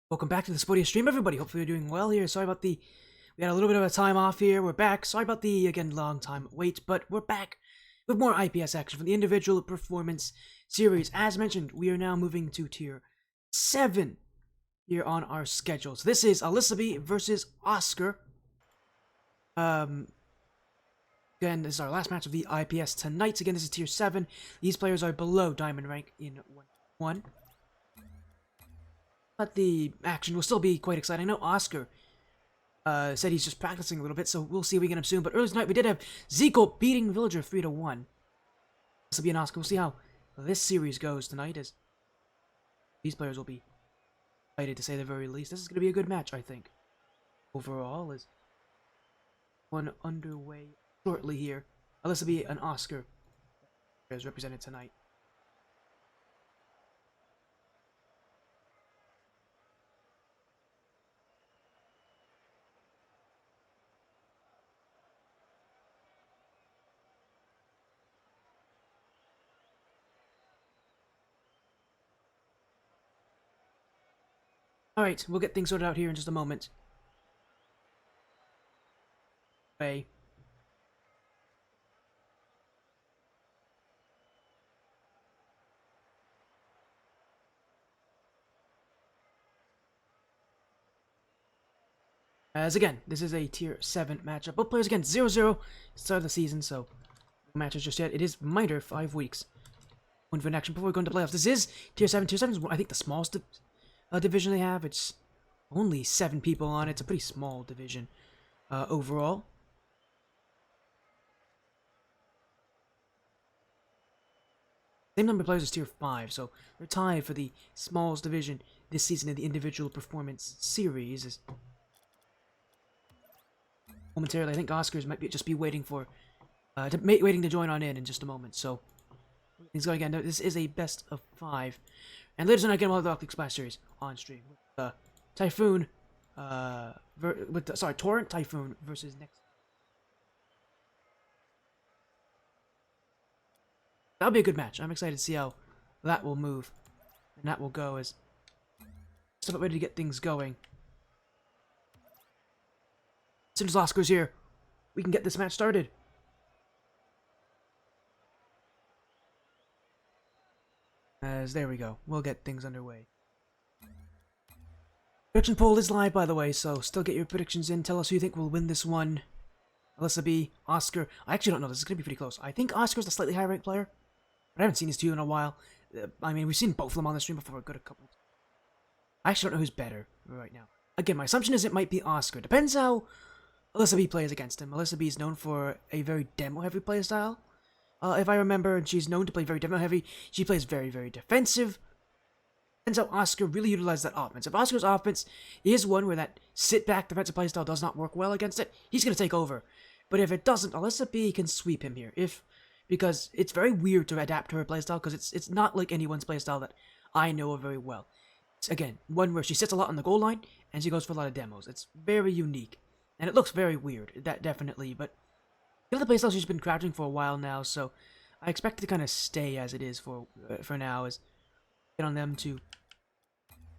Welcome back to the Spodia stream, everybody. Hopefully you're doing well here. Sorry about we had a little bit of a time off here. We're back. Sorry about the, again, long time wait, but we're back with more IPS action from the individual performance series. As mentioned, we are now moving to tier 7 here on our schedule. So this is AlyssaBee versus Oscar. Again, this is our last match of the IPS tonight. Again, this is tier 7. These players are below diamond rank in 1-1. But the action will still be quite exciting. I know Oscar said he's just practicing a little bit, so we'll see if we get him soon. But earlier tonight, we did have Zico beating Villager 3-1. This will be an Oscar. We'll see how this series goes tonight, as these players will be excited, to say the very least. This is going to be a good match, I think. Overall, is one underway shortly here. AlyssaBee and Oscar is represented tonight. Alright, we'll get things sorted out here in just a moment. Okay. As again, this is a tier 7 matchup. Both players again 0-0 start of the season, so no matches just yet. It is minor 5 weeks. One for an action before we go into playoffs. This is tier 7. Tier 7 is, I think, the smallest division they have. It's only 7 people on it. It's a pretty small division overall. Same number of players as tier 5, so they're tied for the smallest division this season in the individual performance series. Momentarily, I think Oscars might just be waiting for, waiting to join on in just a moment. So things going again. This is a best of 5, and later tonight again we'll have the Rocket League Splash series on stream with Typhoon, Torrent Typhoon versus next. That'll be a good match. I'm excited to see how that will move and that will go. As just about ready to get things going. As soon as Oscar's here, we can get this match started. As there we go. We'll get things underway. Prediction poll is live, by the way, so still get your predictions in. Tell us who you think will win this one. AlyssaBee, Oscar. I actually don't know. This is going to be pretty close. I think Oscar's the slightly higher ranked player, but I haven't seen these two in a while. I mean, we've seen both of them on the stream before a good couple. I actually don't know who's better right now. Again, my assumption is it might be Oscar. Depends how AlyssaBee plays against him. AlyssaBee is known for a very demo-heavy playstyle. If I remember, and she's known to play very demo-heavy. She plays very, very defensive. Depends how Oscar really utilizes that offense. If Oscar's offense is one where that sit-back defensive playstyle does not work well against it, he's going to take over. But if it doesn't, AlyssaBee can sweep him here. Because it's very weird to adapt to her playstyle, because it's not like anyone's playstyle that I know of very well. It's, again, one where she sits a lot on the goal line, and she goes for a lot of demos. It's very unique. And it looks very weird, that definitely, but the other playstyle she's been crouching for a while now, so I expect it to kind of stay as it is for now, as get on them to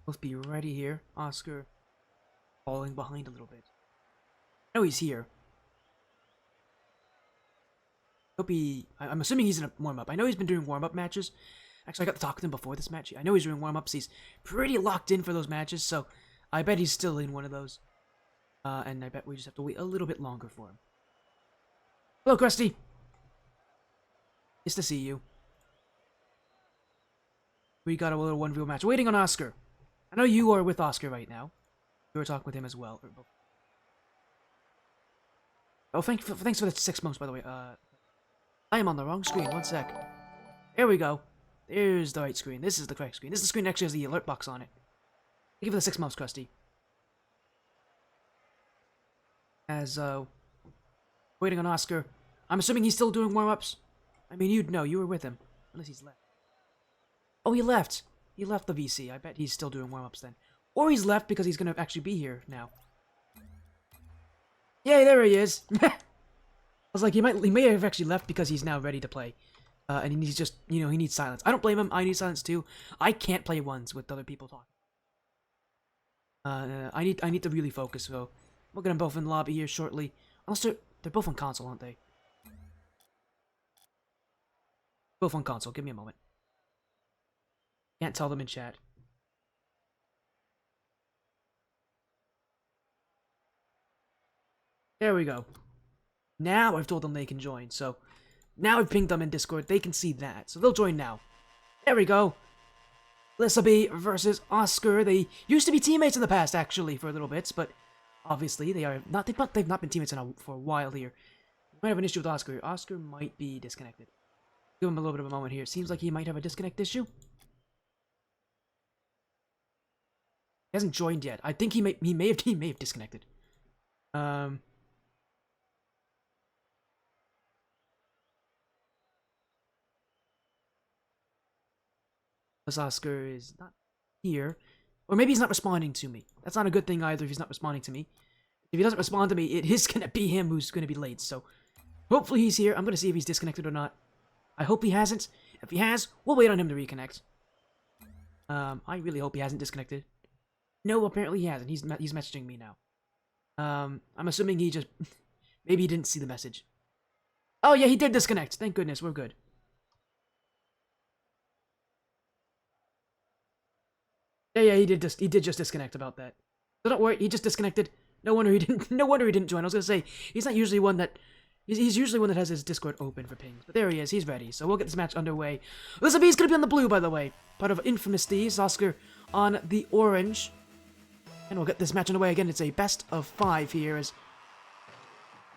both be ready here. Oscar falling behind a little bit. I know he's here. I'm assuming he's in a warm-up. I know he's been doing warm-up matches. Actually, I got to talk to him before this match. I know he's doing warm-ups. He's pretty locked in for those matches, so I bet he's still in one of those. And I bet we just have to wait a little bit longer for him. Hello, Krusty. Nice to see you. We got a little 1v1 match. Waiting on Oscar. I know you are with Oscar right now. You were talking with him as well. Oh, thanks for the 6 months, by the way. I am on the wrong screen. 1 sec. There we go. There's the right screen. This is the correct screen. This is the screen that actually has the alert box on it. Thank you for the 6 months, Krusty. As, waiting on Oscar. I'm assuming he's still doing warm-ups. I mean, you'd know. You were with him. Unless he's left. Oh, he left. He left the VC. I bet he's still doing warm-ups then. Or he's left because he's going to actually be here now. Yay, there he is. I was like, he may have actually left because he's now ready to play. And he needs just, he needs silence. I don't blame him. I need silence too. I can't play ones with other people talking. I need to really focus, so we'll get them both in the lobby here shortly. Unless they're both on console, aren't they? Both on console. Give me a moment. Can't tell them in chat. There we go. Now I've told them they can join, so now I've pinged them in Discord. They can see that, so they'll join now. There we go. AlyssaBee versus Oscar. They used to be teammates in the past, actually, for a little bit, but obviously they are not. They've not been teammates for a while here. We might have an issue with Oscar. Oscar might be disconnected. Give him a little bit of a moment here. Seems like he might have a disconnect issue. He hasn't joined yet. I think he may have disconnected. Oscar is not here. Or maybe he's not responding to me. That's not a good thing either if he's not responding to me. If he doesn't respond to me, it is going to be him who's going to be late. So hopefully he's here. I'm going to see if he's disconnected or not. I hope he hasn't. If he has, we'll wait on him to reconnect. I really hope he hasn't disconnected. No, apparently he hasn't. He's messaging me now. I'm assuming he just... maybe he didn't see the message. Oh yeah, he did disconnect. Thank goodness, we're good. Yeah, he did just disconnect about that. So don't worry, he just disconnected. No wonder he didn't join. I was gonna say he's not usually one that he's usually one that has his Discord open for pings. But there he is, he's ready. So we'll get this match underway. AlyssaBee's gonna be on the blue, by the way. Part of Infamous Thieves, Oscar on the orange. And we'll get this match underway again. It's a best of 5 here. As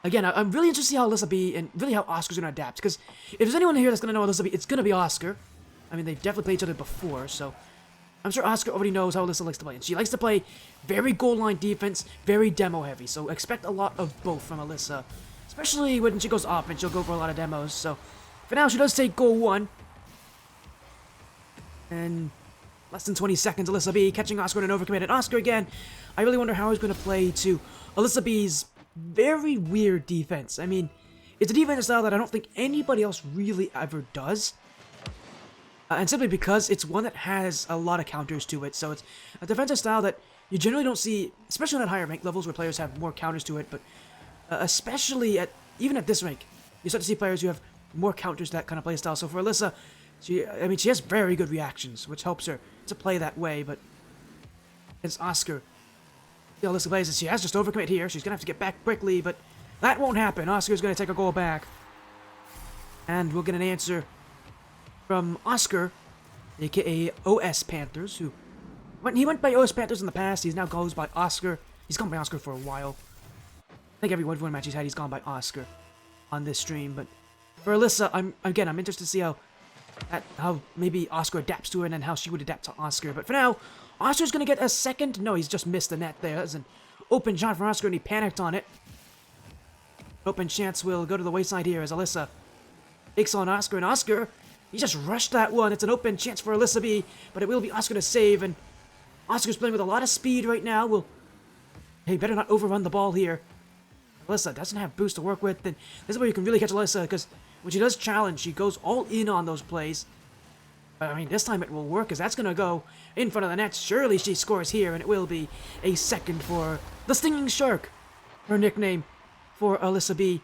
again, I'm really interested to see how AlyssaBee and really how Oscar's gonna adapt. Because if there's anyone here that's gonna know AlyssaBee, it's gonna be Oscar. I mean, they've definitely played each other before, so I'm sure Oscar already knows how Alyssa likes to play. And she likes to play very goal line defense, very demo heavy. So expect a lot of both from Alyssa. Especially when she goes offense, she'll go for a lot of demos. So for now, she does take goal 1. And less than 20 seconds, AlyssaBee catching Oscar in an overcommitted Oscar again. I really wonder how he's going to play to AlyssaBee's very weird defense. I mean, it's a defensive style that I don't think anybody else really ever does. And simply because it's one that has a lot of counters to it. So it's a defensive style that you generally don't see, especially at higher rank levels where players have more counters to it. But especially even at this rank, you start to see players who have more counters to that kind of play style. So for Alyssa, she has very good reactions, which helps her to play that way. But against Oscar, Alyssa plays as she has just overcommit here. She's going to have to get back quickly, but that won't happen. Oscar's going to take a goal back. And we'll get an answer from Oscar, aka OS Panthers, who he went by OS Panthers in the past. He now goes by Oscar. He's gone by Oscar for a while. I think every one match he's had, he's gone by Oscar on this stream. But for Alyssa, I'm interested to see how maybe Oscar adapts to her and then how she would adapt to Oscar. But for now, Oscar's gonna get a second. No, he's just missed the net there. That's an open shot for Oscar, and he panicked on it. Open chance will go to the wayside here as Alyssa takes on Oscar, and Oscar, he just rushed that one. It's an open chance for AlyssaBee, but it will be Oscar to save, and Oscar's playing with a lot of speed right now. Hey, better not overrun the ball here. Alyssa doesn't have boost to work with, and this is where you can really catch Alyssa, because when she does challenge, she goes all in on those plays. But, I mean, this time it will work, because that's going to go in front of the net. Surely she scores here, and it will be a second for the Stinging Shark, her nickname for AlyssaBee.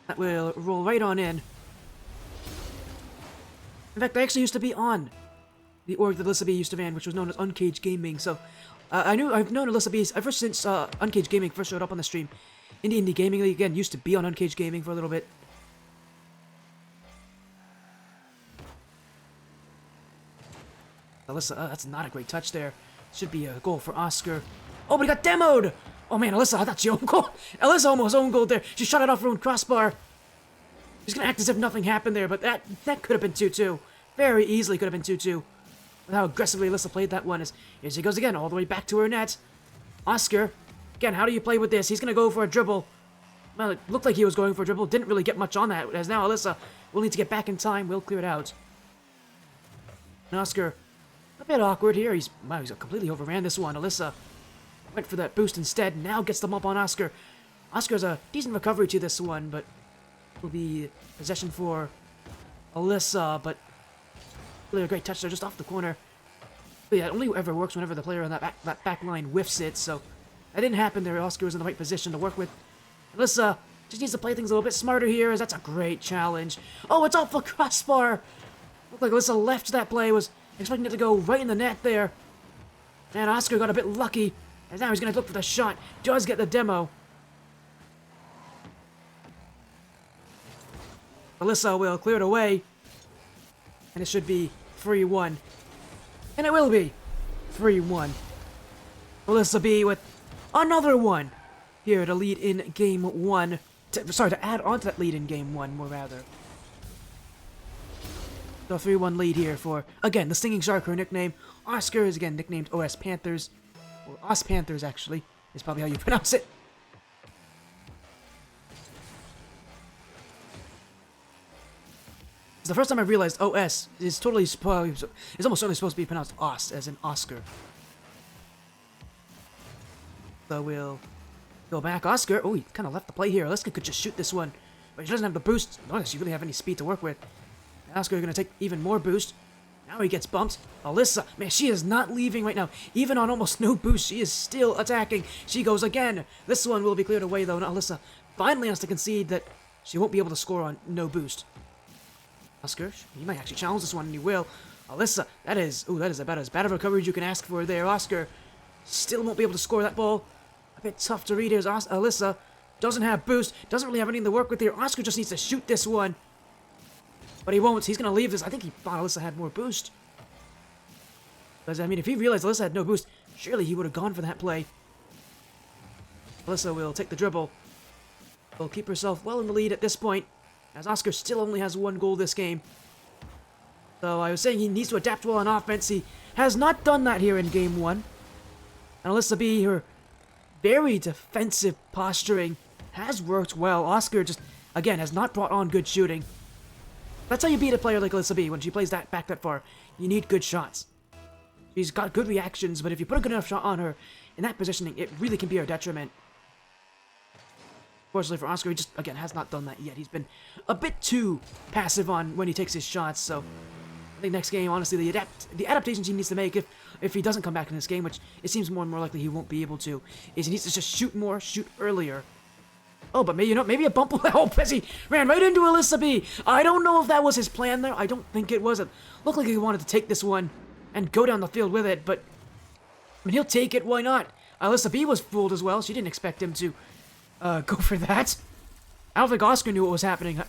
That will roll right on in. In fact, I actually used to be on the org that AlyssaBee used to man, which was known as Uncaged Gaming. So I've known AlyssaBee ever since Uncaged Gaming first showed up on the stream. Indie Gaming League again used to be on Uncaged Gaming for a little bit. Alyssa, that's not a great touch there. Should be a goal for Oscar. Oh, but he got demoed! Oh man, Alyssa, I thought she own goal. Alyssa almost own goal there. She shot it off her own crossbar. She's gonna act as if nothing happened there, but that could have been 2-2. Very easily could have been 2-2. With how aggressively Alyssa played that one. Here she goes again, all the way back to her net. Oscar, again, how do you play with this? He's gonna go for a dribble. Well, it looked like he was going for a dribble. Didn't really get much on that, as now Alyssa will need to get back in time. Will clear it out. And Oscar, a bit awkward here. He's completely overran this one. Alyssa went for that boost instead. Now gets them up on Oscar. Oscar's a decent recovery to this one, but will be possession for Alyssa. But really a great touch there just off the corner. But yeah, it only ever works whenever the player on that back line whiffs it, so that didn't happen there. Oscar was in the right position to work with. Alyssa just needs to play things a little bit smarter here, as that's a great challenge. Oh, it's off the crossbar! Looked like Alyssa left that play, was expecting it to go right in the net there. And Oscar got a bit lucky, and now he's going to look for the shot. Does get the demo. Alyssa will clear it away, and it should be 3-1. And it will be 3-1. AlyssaBee with another one here to lead in game 1. To add on to that lead in game 1, more rather. So 3-1 lead here for, again, the Stinging Shark, her nickname. Oscar is, again, nicknamed OS Panthers. Or Os Panthers, actually, is probably how you pronounce it. It's the first time I realized OS is totally, is almost certainly supposed to be pronounced Os, as in Oscar. So we'll go back. Oscar, oh, he kind of left the play here. Alyssa could just shoot this one, but she doesn't have the boost. Notice you really have any speed to work with. Oscar going to take even more boost. Now he gets bumped. Alyssa, man, she is not leaving right now. Even on almost no boost, she is still attacking. She goes again. This one will be cleared away, though. Now Alyssa finally has to concede that she won't be able to score on no boost. Oscar, he might actually challenge this one, and he will. Alyssa, that is about as bad of a coverage you can ask for there. Oscar still won't be able to score that ball. A bit tough to read here. Alyssa doesn't have boost, doesn't really have anything to work with here. Oscar just needs to shoot this one. But he won't. He's going to leave this. I think he thought Alyssa had more boost. Because, I mean, if he realized Alyssa had no boost, surely he would have gone for that play. Alyssa will take the dribble. Will keep herself well in the lead at this point, as Oscar still only has 1 goal this game. So I was saying he needs to adapt well on offense. He has not done that here in game 1. And AlyssaBee, her very defensive posturing has worked well. Oscar just, again, has not brought on good shooting. That's how you beat a player like AlyssaBee when she plays back that far. You need good shots. She's got good reactions, but if you put a good enough shot on her in that positioning, it really can be her detriment. Fortunately for Oscar, he just, again, has not done that yet. He's been a bit too passive on when he takes his shots, so I think next game, honestly, the adaptations he needs to make, if he doesn't come back in this game, which it seems more and more likely he won't be able to, is he needs to just shoot more, shoot earlier. Oh, but maybe, you know, maybe a bump will help as he ran right into AlyssaBee. I don't know if that was his plan there. I don't think it was. It looked like he wanted to take this one and go down the field with it, but I mean, he'll take it. Why not? AlyssaBee was fooled as well. She didn't expect him to go for that. I don't think Oscar knew what was happening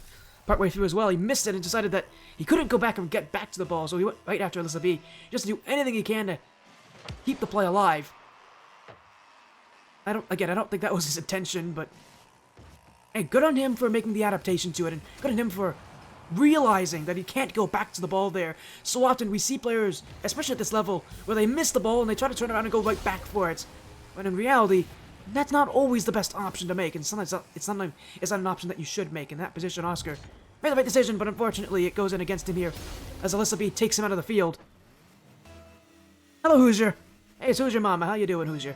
partway through as well. He missed it and decided that he couldn't go back and get back to the ball, so he went right after AlyssaBee just to do anything he can to keep the play alive. I don't think that was his intention, but hey, good on him for making the adaptation to it, and good on him for realizing that he can't go back to the ball there. So often we see players, especially at this level, where they miss the ball and they try to turn around and go right back for it. When in reality, that's not always the best option to make, and sometimes it's not an option that you should make. In that position, Oscar made the right decision, but unfortunately it goes in against him here, as AlyssaBee takes him out of the field. Hello, Hoosier. Hey, it's Hoosier Mama. How you doing, Hoosier?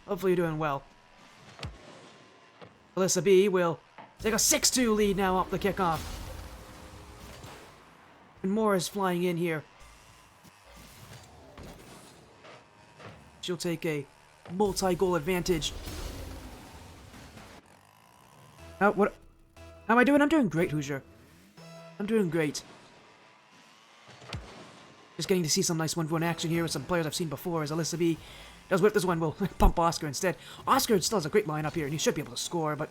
Hopefully you're doing well. AlyssaBee will take a 6-2 lead now off the kickoff. And more is flying in here. She'll take a multi-goal advantage. How am I doing? I'm doing great, Hoosier. I'm doing great. Just getting to see some nice one-for-one action here with some players I've seen before, as AlyssaBee does whip this one. Will pump Oscar instead. Oscar still has a great lineup here, and he should be able to score, but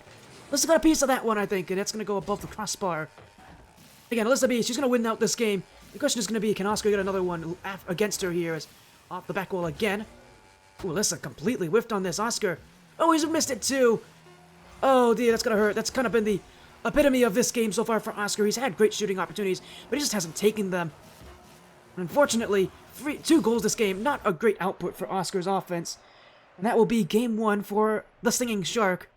Alyssa got a piece of that one, I think, and it's going to go above the crossbar. Again, AlyssaBee, she's going to win out this game. The question is going to be, can Oscar get another one against her here, as off the back wall again? Ooh, Alyssa completely whiffed on this. Oscar, oh, he's missed it too. Oh, dear, that's going to hurt. That's kind of been the epitome of this game so far for Oscar. He's had great shooting opportunities, but he just hasn't taken them. Unfortunately, 2 goals this game, not a great output for Oscar's offense. And that will be game 1 for the Stinging Shark.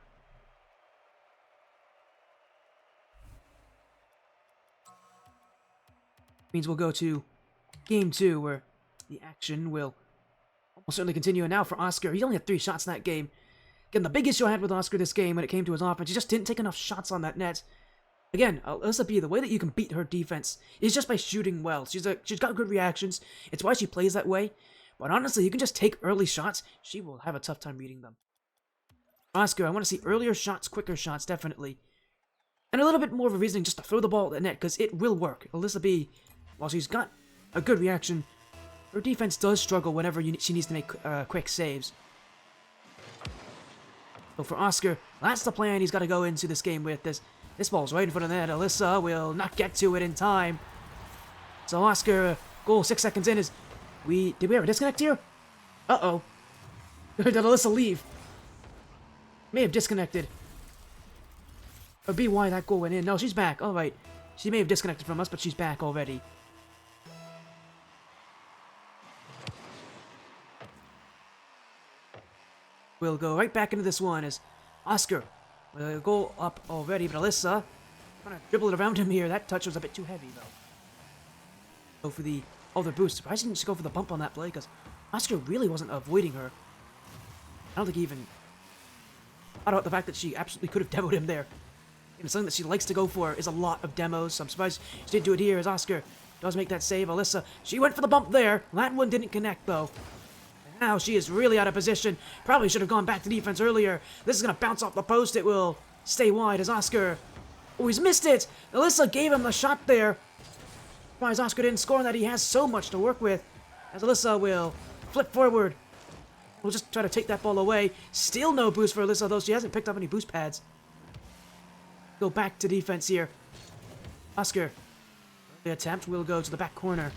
Means we'll go to game 2, where the action will almost certainly continue. And now for Oscar, he only had 3 shots in that game. Again, the big issue I had with Oscar this game when it came to his offense, he just didn't take enough shots on that net. Again, AlyssaBee, the way that you can beat her defense is just by shooting well. She's got good reactions. It's why she plays that way. But honestly, you can just take early shots. She will have a tough time reading them. Oscar, I want to see earlier shots, quicker shots, definitely. And a little bit more of a reasoning just to throw the ball at the net, because it will work. AlyssaBee, while she's got a good reaction, her defense does struggle whenever she needs to make quick saves. So for Oscar, that's the plan he's got to go into this game with. This ball's right in front of the net. Alyssa will not get to it in time. So Oscar, goal 6 seconds in is... Did we have a disconnect here? Uh-oh. Did Alyssa leave? May have disconnected. Or be why that goal went in. No, she's back. Alright. She may have disconnected from us, but she's back already. We'll go right back into this one as Oscar will go up already, but Alyssa trying to dribble it around him here. That touch was a bit too heavy, though. Go for the other boost. Surprised he didn't just go for the bump on that play, because Oscar really wasn't avoiding her. I don't think he even thought about the fact that she absolutely could have demoed him there. And something that she likes to go for is a lot of demos, so I'm surprised she didn't do it here as Oscar does make that save. Alyssa, she went for the bump there. That one didn't connect, though. And now she is really out of position. Probably should have gone back to defense earlier. This is going to bounce off the post. It will stay wide as Oscar... Oh, he's missed it! Alyssa gave him the shot there. Surprised Oscar didn't score on that. He has so much to work with. As Alyssa will flip forward. We'll just try to take that ball away. Still no boost for Alyssa, though she hasn't picked up any boost pads. Go back to defense here. Oscar. The attempt will go to the back corner.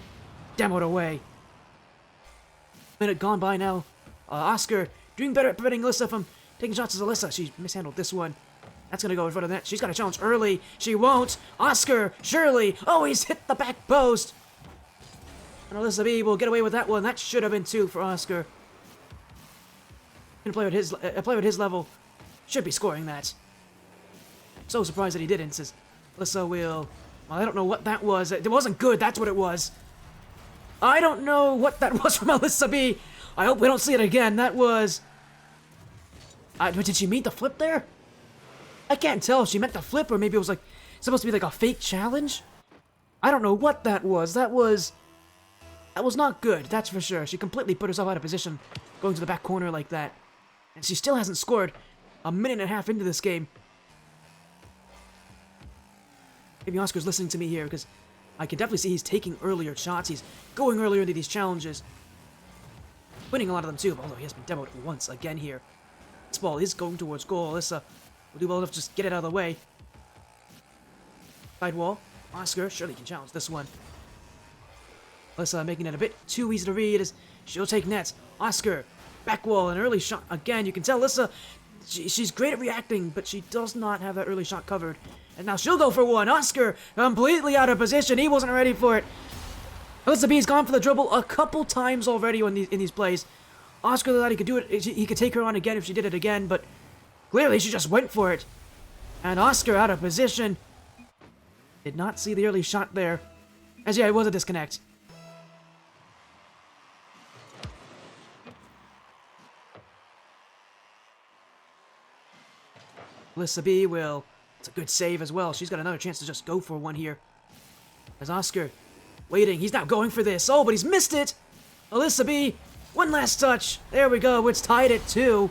Demoed away. Minute gone by now. Oscar doing better at preventing Alyssa from taking shots as Alyssa. She mishandled this one. That's going to go in front of the net. She's got a challenge early. She won't. Oscar, surely. Oh, he's hit the back post. And AlyssaBee will get away with that one. That should have been 2 for Oscar. And a player at his level should be scoring that. So surprised that he didn't, says Alyssa will... Well, I don't know what that was. It wasn't good, that's what it was. I don't know what that was from AlyssaBee. I hope we don't see it again. That was... did she meet the flip there? I can't tell if she meant the flip or maybe it was like supposed to be like a fake challenge. I don't know what that was. That was not good, that's for sure. She completely put herself out of position going to the back corner like that. And she still hasn't scored a minute and a half into this game. Maybe Oscar's listening to me here because I can definitely see he's taking earlier shots. He's going earlier into these challenges. Winning a lot of them too, although he has been demoed once again here. This ball is going towards goal. Alyssa will do well enough to just get it out of the way. Sidewall. Oscar surely can challenge this one. Alyssa making it a bit too easy to read as she'll take nets. Oscar. Back wall. An early shot. Again, you can tell Alyssa, she's great at reacting, but she does not have that early shot covered. And now she'll go for one. Oscar completely out of position. He wasn't ready for it. AlyssaBee's gone for the dribble a couple times already in these plays. Oscar thought he could do it. He could take her on again if she did it again, but clearly she just went for it. And Oscar out of position. Did not see the early shot there. As yeah, it was a disconnect. AlyssaBee will... It's a good save as well. She's got another chance to just go for one here. As Oscar waiting. He's now going for this. Oh, but he's missed it. AlyssaBee, one last touch. There we go. It's tied at 2.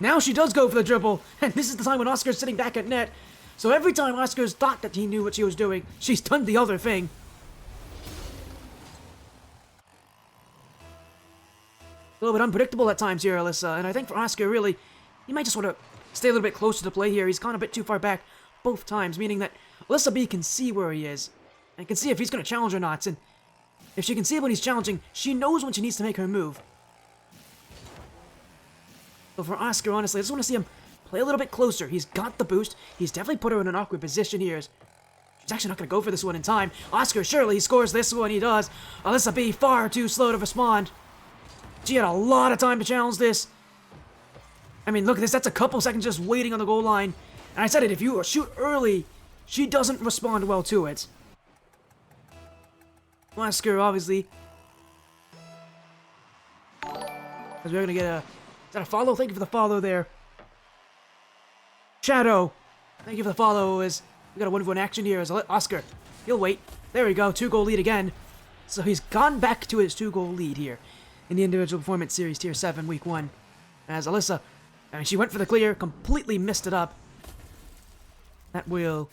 Now she does go for the dribble. And this is the time when Oscar's sitting back at net. So every time Oscar's thought that he knew what she was doing, she's done the other thing. A little bit unpredictable at times here, Alyssa. And I think for Oscar, really, he might just want to stay a little bit closer to play here. He's gone a bit too far back both times, meaning that AlyssaBee can see where he is and can see if he's going to challenge or not. And if she can see when he's challenging, she knows when she needs to make her move. But for Oscar, honestly, I just want to see him play a little bit closer. He's got the boost. He's definitely put her in an awkward position here. She's actually not going to go for this one in time. Oscar, surely he scores this one. He does. AlyssaBee far too slow to respond. She had a lot of time to challenge this. I mean, look at this. That's a couple seconds just waiting on the goal line. And I said it, if you shoot early, she doesn't respond well to it. Oscar, obviously. Because we're going to get a... Is that a follow? Thank you for the follow there. Shadow. Thank you for the follow. We got a 1-1 action here as Oscar. He'll wait. There we go. 2-goal lead again. So he's gone back to his 2-goal lead here in the Individual Performance Series Tier 7 Week 1. As Alyssa, I mean, she went for the clear, completely missed it up. That will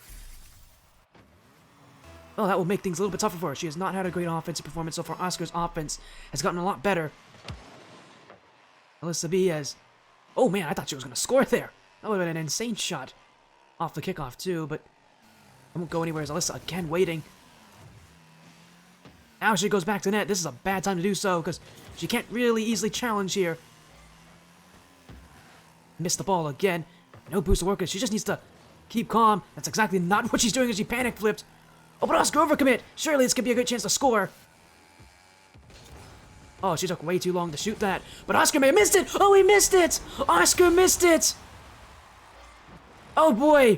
make things a little bit tougher for her. She has not had a great offensive performance so far. Oscar's offense has gotten a lot better. AlyssaBee has... Oh man, I thought she was going to score there. That would have been an insane shot off the kickoff too, but I won't go anywhere as Alyssa again waiting. Now she goes back to net. This is a bad time to do so because she can't really easily challenge here. Missed the ball again. No boost to work with. She just needs to keep calm. That's exactly not what she's doing as she panic flipped. Oh, but Oscar overcommit. Surely this could be a good chance to score. Oh, she took way too long to shoot that. But Oscar may have missed it. Oh, he missed it. Oscar missed it. Oh, boy.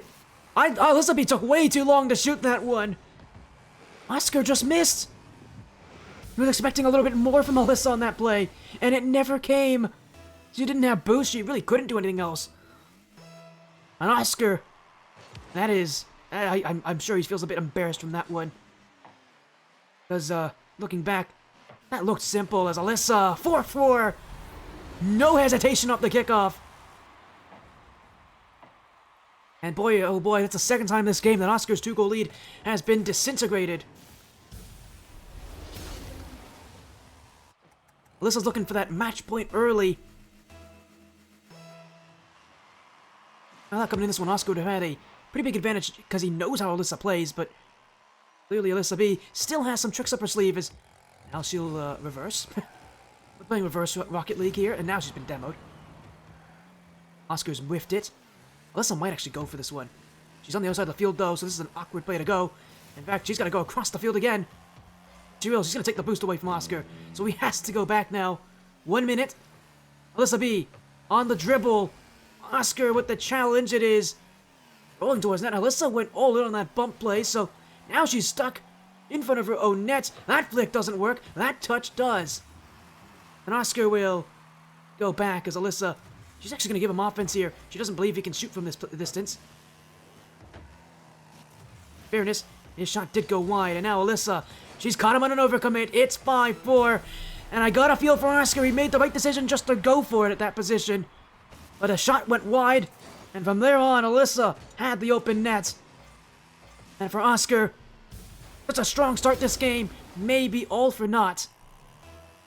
AlyssaBee took way too long to shoot that one. Oscar just missed. He was expecting a little bit more from Alyssa on that play, and it never came. She didn't have boost. She really couldn't do anything else. And Oscar, that is... I'm sure he feels a bit embarrassed from that one. Because, looking back, that looked simple as Alyssa, 4-4. No hesitation off the kickoff. And boy, oh boy, that's the second time this game that Oscar's 2-goal lead has been disintegrated. Alyssa's looking for that match point early. I thought coming in this one, Oscar would have had a pretty big advantage because he knows how Alyssa plays, but clearly AlyssaBee still has some tricks up her sleeve. Now she'll reverse. We're playing reverse Rocket League here, and now she's been demoed. Oscar's whiffed it. Alyssa might actually go for this one. She's on the other side of the field, though, so this is an awkward play to go. In fact, she's got to go across the field again. She will. She's going to take the boost away from Oscar, so he has to go back now. 1 minute. AlyssaBee on the dribble. Oscar with the challenge. It is rolling towards net. Alyssa went all in on that bump play, so now she's stuck in front of her own net. That flick doesn't work. That touch does. And Oscar will go back as Alyssa... She's actually going to give him offense here. She doesn't believe he can shoot from this distance. Fairness, his shot did go wide, and now Alyssa, she's caught him on an overcommit. It's 5-4, and I got a feel for Oscar. He made the right decision just to go for it at that position. But a shot went wide, and from there on, Alyssa had the open net. And for Oscar, such a strong start this game, maybe all for naught.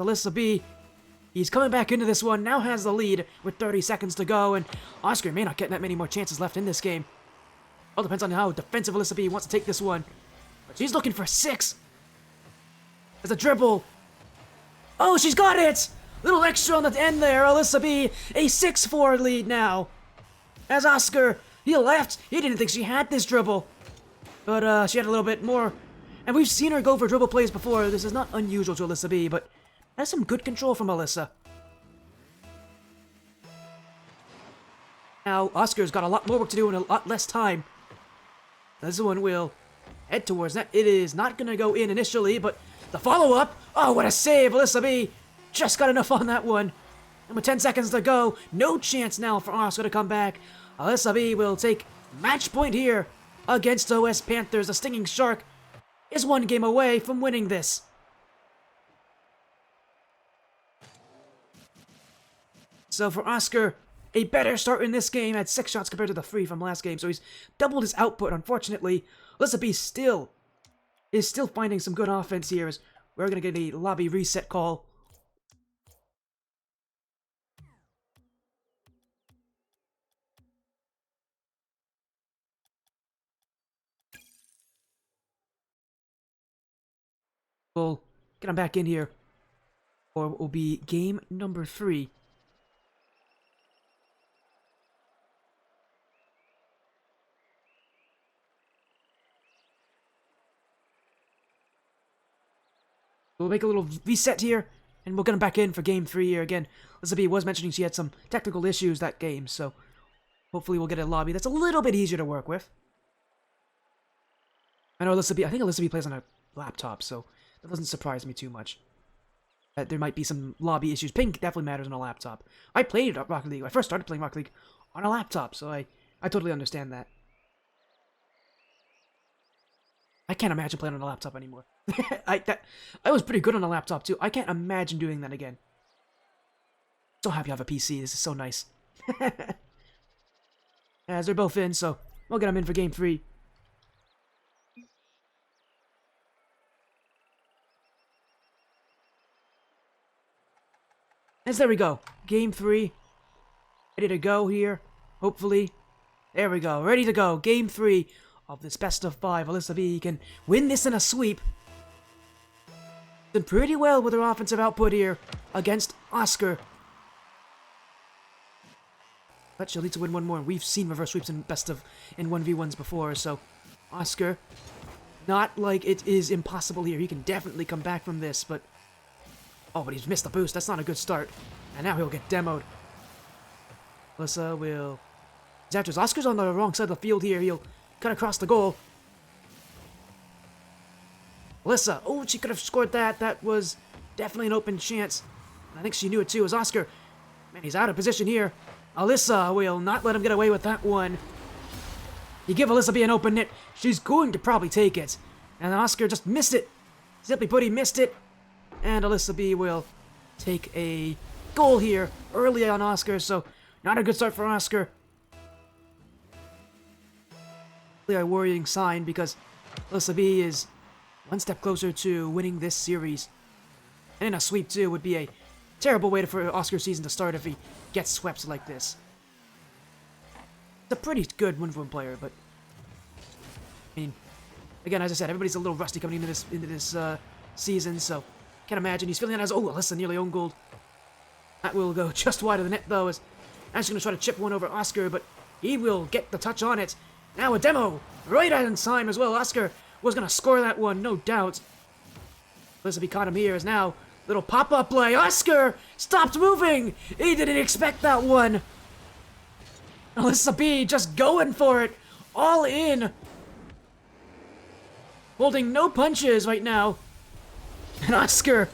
AlyssaBee, he's coming back into this one, now has the lead with 30 seconds to go, and Oscar may not get that many more chances left in this game. All depends on how defensive AlyssaBee wants to take this one. But she's looking for 6. There's a dribble. Oh, she's got it! Little extra on the end there, AlyssaBee, a 6-4 lead now. As Oscar, he left. He didn't think she had this dribble. But she had a little bit more. And we've seen her go for dribble plays before. This is not unusual to AlyssaBee, but that's some good control from Alyssa. Now, Oscar's got a lot more work to do in a lot less time. This one will head towards that. It is not going to go in initially, but the follow-up. Oh, what a save, AlyssaBee. Just got enough on that one. And with 10 seconds to go, no chance now for Oscar to come back. AlyssaBee will take match point here against OS Panthers. The Stinging Shark is 1 game away from winning this. So for Oscar, a better start in this game, had 6 shots compared to the 3 from last game, so he's doubled his output, unfortunately. AlyssaBee is still finding some good offense here, as we're going to get a lobby reset call. We'll get him back in here, or it will be game number 3. We'll make a little reset here, and we'll get him back in for game 3 here again. AlyssaBee was mentioning she had some technical issues that game, so hopefully we'll get a lobby that's a little bit easier to work with. I know I think AlyssaBee plays on a laptop, so that doesn't surprise me too much. There might be some lobby issues. Ping definitely matters on a laptop. I played Rocket League. I first started playing Rocket League on a laptop, so I totally understand that. I can't imagine playing on a laptop anymore. I was pretty good on a laptop too. I can't imagine doing that again. So happy I have a PC. This is so nice. As they're both in, so we'll get them in for game 3. As there we go. Game 3. Ready to go here. Hopefully. There we go. Ready to go. Game 3 of this best of 5. AlyssaBee can win this in a sweep. Done pretty well with her offensive output here against Oscar. But she'll need to win one more. We've seen reverse sweeps in 1v1s before, so Oscar, not like it is impossible here. He can definitely come back from this, but oh, but he's missed the boost. That's not a good start. And now he'll get demoed. Alyssa will... After Oscar's on the wrong side of the field here. He'll cut across the goal. Alyssa. Oh, she could have scored that. That was definitely an open chance. I think she knew it too. As Oscar... Man, he's out of position here. Alyssa will not let him get away with that one. You give AlyssaBee an open net. She's going to probably take it. And Oscar just missed it. Simply put, he missed it. And AlyssaBee will take a goal here early on Oscar, so not a good start for Oscar. Really a worrying sign because AlyssaBee is one step closer to winning this series. And in a sweep too would be a terrible way for Oscar's season to start if he gets swept like this. He's a pretty good 1v1 player, but I mean, again, as I said, everybody's a little rusty coming into this season, so can't imagine he's feeling it as, oh, Alyssa nearly own goal. That will go just wide of the net, though, as Ash's going to try to chip one over Oscar, but he will get the touch on it. Now a demo, right on time as well. Oscar was going to score that one, no doubt. AlyssaBee caught him here, as now, little pop-up play. Oscar stopped moving. He didn't expect that one. AlyssaBee just going for it, all in. Holding no punches right now. And Oscar,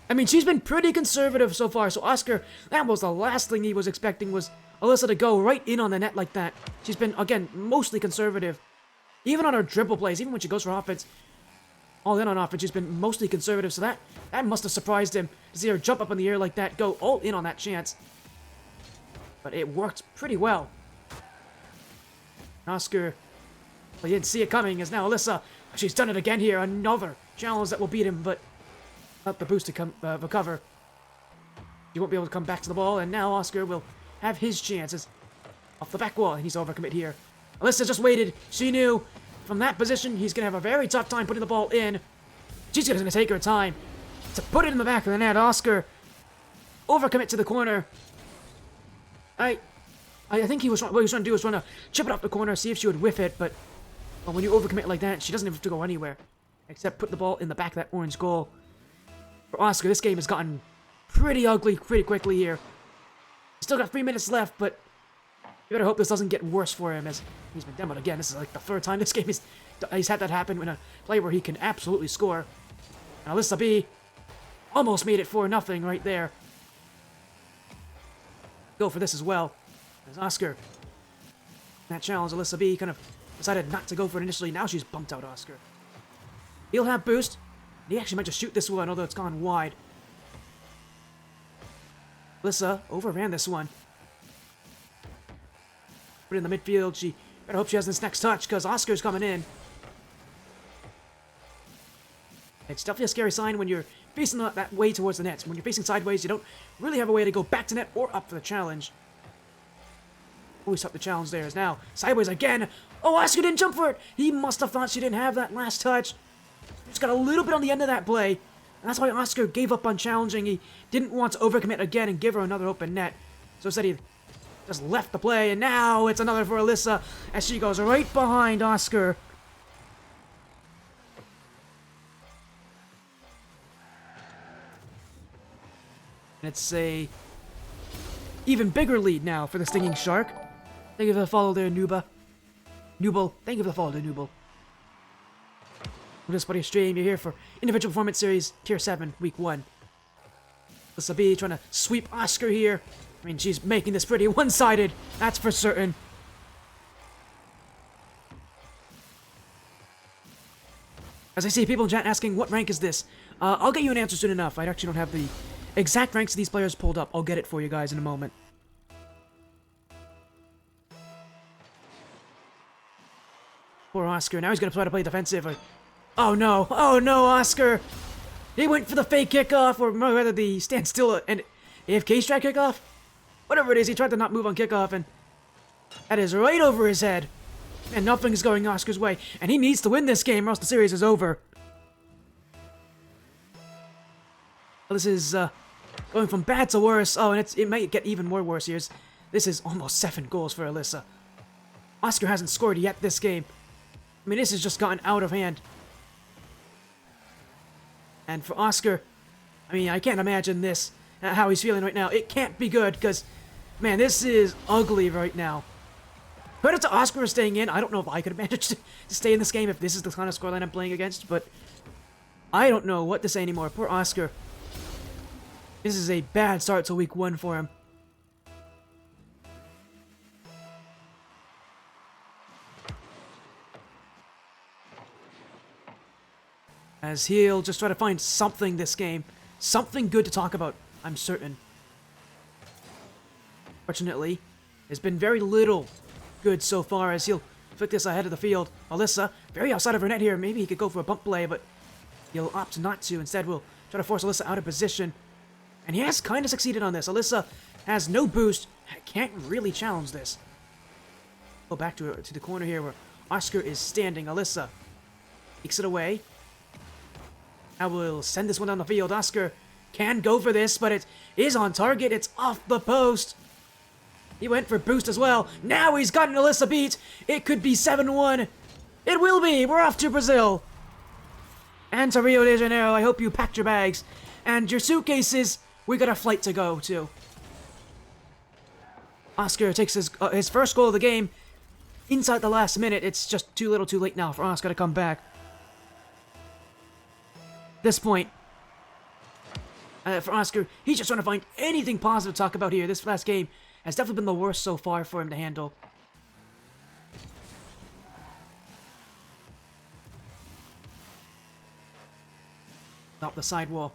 I mean, she's been pretty conservative so far. So Oscar, that was the last thing he was expecting, was Alyssa to go right in on the net like that. She's been, again, mostly conservative. Even on her dribble plays, even when she goes for offense, all in on offense, she's been mostly conservative. So that must have surprised him to see her jump up in the air like that, go all in on that chance. But it worked pretty well. Oscar, well, he didn't see it coming, as now Alyssa, she's done it again here. Another challenge that will beat him, but not the boost to come recover. He won't be able to come back to the ball, and now Oscar will have his chances off the back wall. He's overcommit here. Alyssa just waited. She knew from that position he's going to have a very tough time putting the ball in. She's going to take her time to put it in the back of the net. Oscar overcommit to the corner. I think what he was trying to do was trying to chip it off the corner, see if she would whiff it, but well, when you overcommit like that, she doesn't have to go anywhere except put the ball in the back of that orange goal. For Oscar, this game has gotten pretty ugly pretty quickly here. Still got 3 minutes left, but you better hope this doesn't get worse for him, as he's been demoed again. This is like the third time this game he's had that happen in a play where he can absolutely score. And AlyssaBee almost made it 4-0 right there. Go for this as well. As Oscar, that challenge, AlyssaBee kind of decided not to go for it initially. Now she's bumped out Oscar. He'll have boost. He actually might just shoot this one, although it's gone wide. Alyssa overran this one. Put it in the midfield. She better hope she has this next touch, because Oscar's coming in. It's definitely a scary sign when you're facing that way towards the net. When you're facing sideways, you don't really have a way to go back to net or up for the challenge. Always took the challenge there. Is now sideways again. Oh, Oscar didn't jump for it. He must have thought she didn't have that last touch. Just got a little bit on the end of that play. And that's why Oscar gave up on challenging. He didn't want to overcommit again and give her another open net. So instead he just left the play. And now it's another for Alyssa as she goes right behind Oscar. And it's a even bigger lead now for the Stinging Shark. Thank you for the follow there, Nuba. Nubel. Thank you for the follow there, Nubel. I'm just putting a stream. You're here for Individual Performance Series Tier 7, Week 1. AlyssaBee trying to sweep Oscar here. I mean, she's making this pretty one-sided. That's for certain. As I see people in chat asking, what rank is this? I'll get you an answer soon enough. I actually don't have the exact ranks of these players pulled up. I'll get it for you guys in a moment. Poor Oscar. Now he's going to try to play defensive. Oh no. Oh no, Oscar. He went for the fake kickoff, or rather the standstill and AFK strike kickoff. Whatever it is, he tried to not move on kickoff, and that is right over his head. And nothing's going Oscar's way. And he needs to win this game or else the series is over. This is going from bad to worse. Oh, and it might get even more worse here. This is almost 7 goals for Alyssa. Oscar hasn't scored yet this game. I mean, this has just gotten out of hand. And for Oscar, I mean, I can't imagine this, how he's feeling right now. It can't be good, because, man, this is ugly right now. Credit to Oscar for staying in. I don't know if I could have managed to stay in this game if this is the kind of scoreline I'm playing against, but I don't know what to say anymore. Poor Oscar. This is a bad start to week 1 for him. As he'll just try to find something this game. Something good to talk about, I'm certain. Fortunately, there's been very little good so far as he'll flick this ahead of the field. Alyssa, very outside of her net here. Maybe he could go for a bump play, but he'll opt not to. Instead, we'll try to force Alyssa out of position. And he has kind of succeeded on this. Alyssa has no boost. Can't really challenge this. Go back to the corner here where Oscar is standing. Alyssa takes it away. Now we'll send this one down the field. Oscar can go for this, but it is on target. It's off the post. He went for boost as well. Now he's gotten Alyssa beat. It could be 7-1. It will be. We're off to Brazil. And to Rio de Janeiro. I hope you packed your bags. And your suitcases. We got a flight to go to. Oscar takes his first goal of the game inside the last minute. It's just too little too late now for Oscar to come back. This point, for Oscar, he's just trying to find anything positive to talk about here. This last game has definitely been the worst so far for him to handle. Off the sidewall.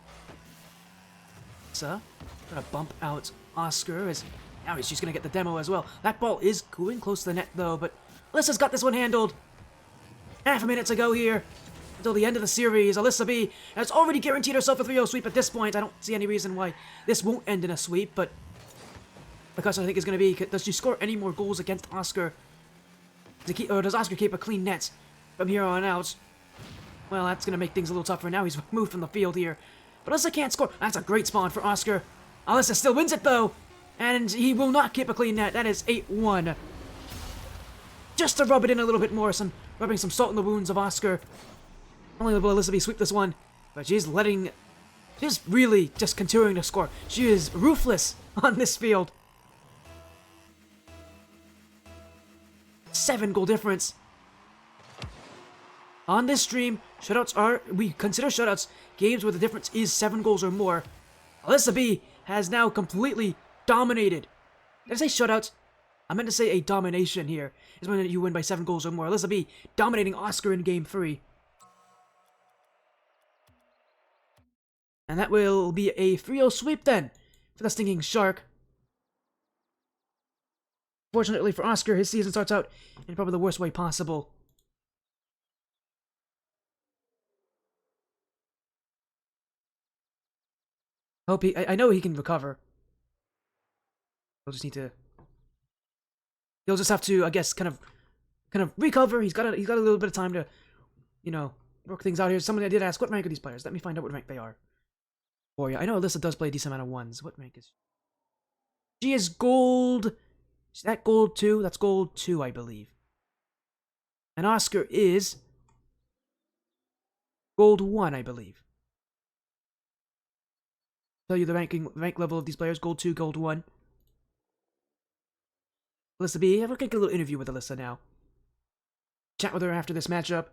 So, gonna bump out Oscar as now he's just gonna get the demo as well. That ball is going close to the net though, but Alyssa's got this one handled. Half a minute to go here until the end of the series. AlyssaBee has already guaranteed herself a 3-0 sweep at this point. I don't see any reason why this won't end in a sweep, but the question I think is going to be, does she score any more goals against Oscar? Or does Oscar keep a clean net from here on out? Well, that's going to make things a little tougher. Now he's moved from the field here. But Alyssa can't score. That's a great spawn for Oscar. Alyssa still wins it, though. And he will not keep a clean net. That is 8-1. Just to rub it in a little bit more, rubbing some salt in the wounds of Oscar. Not only will AlyssaBee sweep this one, but she's really just continuing to score. She is ruthless on this field. 7-goal difference. On this stream, we consider shutouts games where the difference is 7 goals or more. AlyssaBee has now completely dominated. Did I say shutouts? I meant to say a domination here. Is when you win by 7 goals or more. AlyssaBee dominating Oscar in Game 3. And that will be a 3-0 sweep then for the Stinging Shark. Fortunately for Oscar, his season starts out in probably the worst way possible. I know he can recover. He'll just have to, I guess, kind of recover. He's got a little bit of time to, work things out here. Somebody I did ask, what rank are these players? Let me find out what rank they are. Oh yeah, I know Alyssa does play a decent amount of 1s. What rank is she? She is gold. Is that gold 2? That's gold 2, I believe. And Oscar is gold 1, I believe. Tell you the rank level of these players: gold 2, gold 1. AlyssaBee, we're gonna get a little interview with Alyssa now. Chat with her after this matchup.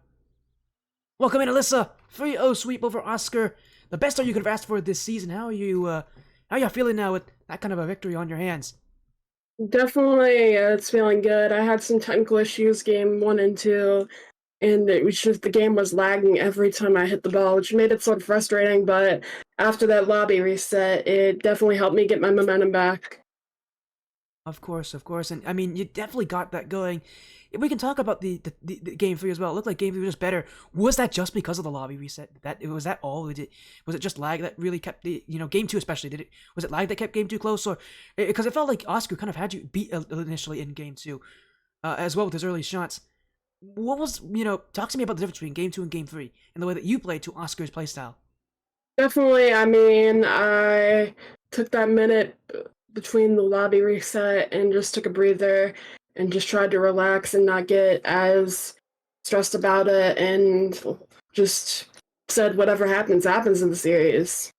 Welcome in, Alyssa. 3-0 sweep over Oscar. The best start you could have asked for this season. How are you feeling now with that kind of a victory on your hands? Definitely, it's feeling good. I had some technical issues game 1 and 2, and it was just the game was lagging every time I hit the ball, which made it sort of frustrating. But after that lobby reset, it definitely helped me get my momentum back. Of course, and I mean, you definitely got that going. We can talk about the game 3 as well. It looked like game 3 was just better. Was that just because of the lobby reset? Was that all? Was it just lag that really kept the game 2 especially? Was it lag that kept game 2 close, or because it felt like Oscar kind of had you beat initially in game 2, as well with his early shots. What was talk to me about the difference between game 2 and game 3 and the way that you played to Oscar's playstyle. Definitely, I mean, I took that minute between the lobby reset and just took a breather and just tried to relax and not get as stressed about it and just said whatever happens, happens in the series.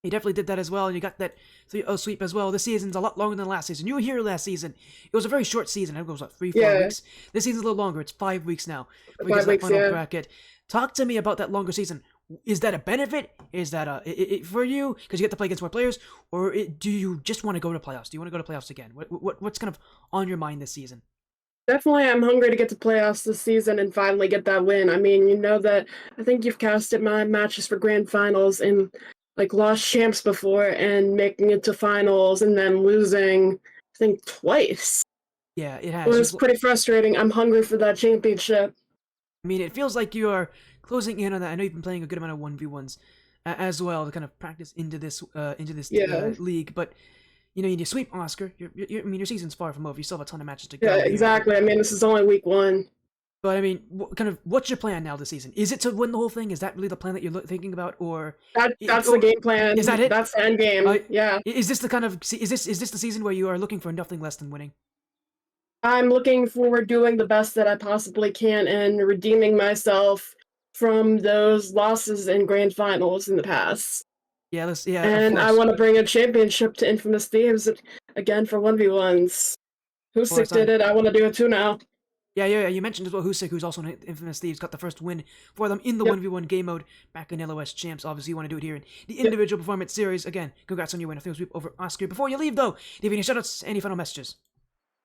You definitely did that as well, and you got that 3-0 sweep as well. This season's a lot longer than last season. You were here last season. It was a very short season. I think it was, 3-4 weeks? This season's a little longer. It's 5 weeks now. Because 5 weeks, that final yeah. bracket. Talk to me about that longer season. Is that a benefit? Is that for you? Because you get to play against more players? Or do you just want to go to playoffs? Do you want to go to playoffs again? What's kind of on your mind this season? Definitely, I'm hungry to get to playoffs this season and finally get that win. I mean, you know that I think you've casted my matches for grand finals and like lost champs before and making it to finals and then losing, I think, twice. Yeah, it It has. was pretty frustrating. I'm hungry for that championship. I mean, it feels like you are closing in on that. I know you've been playing a good amount of 1v1s as well to kind of practice into this Yeah. league, but you sweep Oscar. I mean, your season's far from over. You still have a ton of matches to go Yeah, here. exactly. I mean, this is only week 1. But I mean, what's your plan now this season? Is it to win the whole thing? Is that really the plan that you're thinking about, or That's the game plan. is that it? That's the end game. Yeah. Is this the kind of is this the season where you are looking for nothing less than winning? I'm looking forward doing the best that I possibly can and redeeming myself from those losses in grand finals in the past. Yeah, of And I course. want to bring a championship to Infamous Thieves again for 1v1s. Of course, Husick did it, I want to do it too now. Yeah. You mentioned as well Husick, who's also in Infamous Thieves, got the first win for them in the Yep. 1v1 game mode back in LOS Champs. Obviously, you want to do it here in the Yep. individual performance series. Again, congrats on your win. I think sweep over Oscar. Before you leave, though, do you have any shoutouts, any final messages?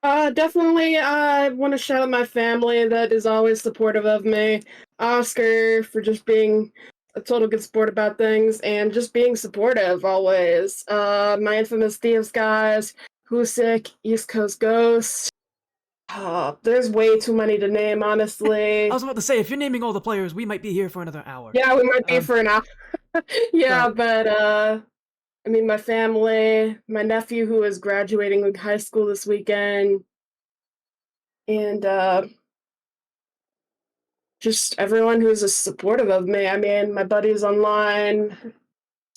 Definitely, I want to shout out my family that is always supportive of me. Oscar for just being a total good sport about things and just being supportive always. My Infamous Thieves guys, Husick, East Coast Ghost. There's way too many to name, honestly. I was about to say, if you're naming all the players, we might be here for another hour. Yeah, we might be for an hour. Yeah, So, but I mean, my family, my nephew who is graduating high school this weekend, and just everyone who's supportive of me. I mean, my buddies online,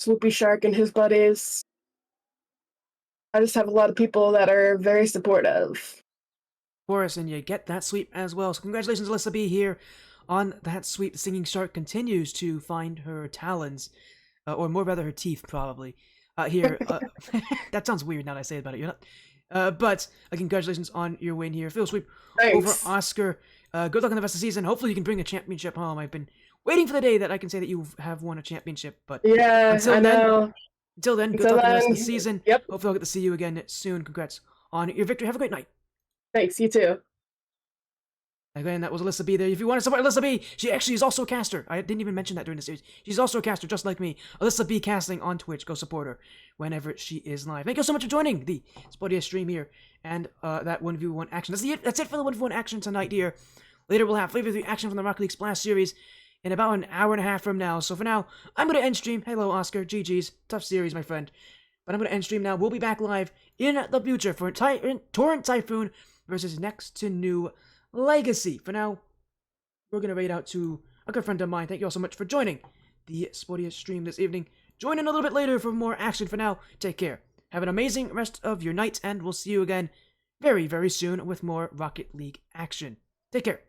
Swoopy Shark and his buddies. I just have a lot of people that are very supportive. course, and you get that sweep as well. So congratulations, AlyssaBee, here on that sweep. The Singing Shark continues to find her talons, or more rather her teeth, probably. Here, that sounds weird now that I say about it. You're not. But congratulations on your win here. Phil sweep over Thanks. Oscar. Good luck in the rest of the season. Hopefully you can bring a championship home. I've been waiting for the day that I can say that you have won a championship. But Yeah, until I then, know. good luck in the rest of the season. Yep. Hopefully I'll get to see you again soon. Congrats on your victory. Have a great night. Thanks, you too. Again, that was AlyssaBee there. If you want to support AlyssaBee, she actually is also a caster. I didn't even mention that during the series. She's also a caster, just like me. AlyssaBee casting on Twitch. Go support her whenever she is live. Thank you so much for joining the Spodia stream here and that 1v1 action. That's it for the 1v1 action tonight here. Later we'll have Flavor 3 action from the Rocket League Splash series in about an hour and a half from now. So for now, I'm going to end stream. Hello, Oscar. GG's. Tough series, my friend. But I'm going to end stream now. We'll be back live in the future for Torrent Typhoon versus Next to New Legacy. For now, we're going to raid out to a good friend of mine. Thank you all so much for joining the Spodia stream this evening. Join in a little bit later for more action. For now, take care. Have an amazing rest of your night, and we'll see you again very, very soon with more Rocket League action. Take care.